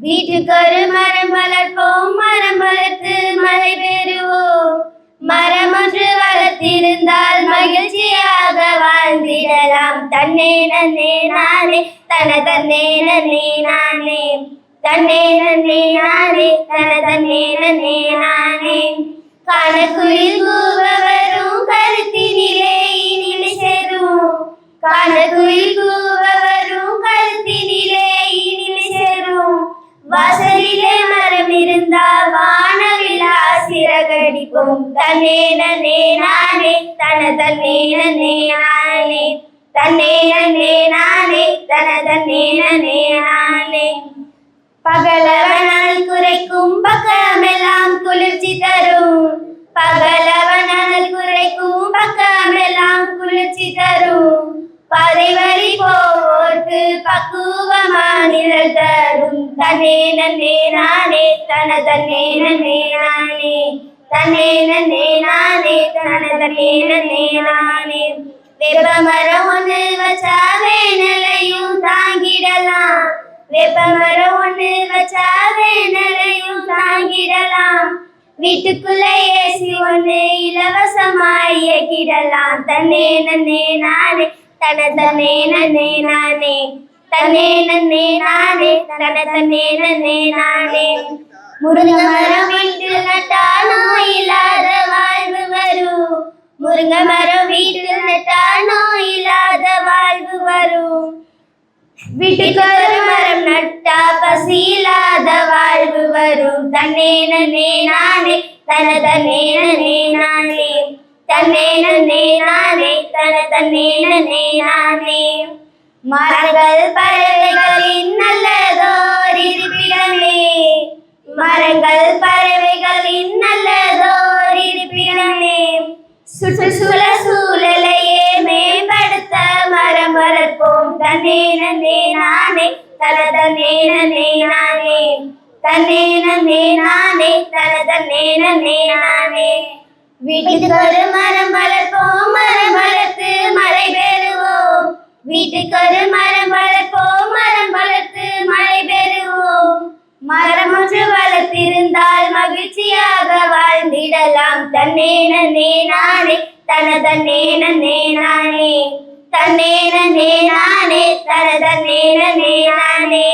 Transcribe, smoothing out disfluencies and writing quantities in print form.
வீட்டுக்கு ஒரு மரம் வளர்ப்போம், மரம் வளர்த்து மழை பெறுவோம். மரம் ஒன்று வளர்த்திருந்தால் மகிழ்ச்சியாக வாழ்ந்திடலாம். தன்னே நன்னே நானே தன தன்னே நன்னே நானே, தன்னே நன்னே நானே தன தன்னே நன்னே நானே. கணக்குயில் கூவ வரும் கருத்தினிலே இனிமை சேரும், கணக்குயில் கூவ வரும் கருத்தினிலே இனிமை சேரும். வாசலிலே மரம் இருந்தால் வானவிழா சிறகடிப்போம். தன்னே நன்னே நானே தன தன்னே நன்னே நானே, தன்னே நன்னே நானே தன தன்னே நன்னே நானே. பகலவனால் குறைக்கும் பக்கமெல்லாம் குளிர்ச்சி தரும், பகலவனால் குறைக்கும் பக்கமெல்லாம் குளிர்ச்சி தரும். பாதை வழி போவோர்க்கு பக்குவமானிழல் தரும். தன்னே நன்னே நானே தன தன்னே நன்னே நானே, தன்னே நன்னே நானே தன தன்னே நன்னே நானே. வேப்பமரம் ஒன்று வச்சா வேனலையும் தாங்கிடலாம், வேப்பமரம் ஒன்று வச்சா வேனலையும் தாங்கிடலாம். வீட்டுக்குள்ள ஏசி ஒன்று இலவசமாய் இயக்கிடலாம். தன்னே நன்னே நானே தன தன்னே நன்னே நானே, தன்னே நன்னே நானே தன தன்னே நன்னே நானே. முருங்கை மரம் வீட்டில் நட்டால் நோய் இல்லாத வாழ்வு வரும், முருங்கை மரம் வீட்டில் நட்டால் நோய் இல்லாத வாழ்வு வரும். வீட்டுக்கு ஒரு மரம் நட்டா பசி இல்லாத வாழ்வு வரும். தன்னே நன்னே நானே தன தன்னே நன்னே நானே, தன்னே நன்னே நானே தன தன்னே நன்னே நானே. மரங்கள் பறவைகளின் நல்லதோர் இருப்பிடமே, மரங்கள் பறவைகளின் நல்லதோர் இருப்பிடமே. சுற்றுச்சூழல் சூழலையே மேம்படுத்த மரம் வளர்ப்போம். தன்னே நன்னே நானே தன தன்னே நன்னே நானே, தன்னே நன்னே நானே தன தன்னே நன்னே நானே. வீட்டுக்கு ஒரு மரம் வளர்ப்போம், மரம் வளர்த்து மழை பெறுவோம். வீட்டுக்கு ஒரு மரம் வளர்ப்போம், மரம் வளர்த்து மழை பெறுவோம். மரம் ஒன்று வளர்த்திருந்தால் மகிழ்ச்சியாக வாழ்ந்திடலாம். தன்னே நன்னே நானே தன தன்னே நன்னே நானே, தன்னே நன்னே நானே தன தன்னே நன்னே நானே.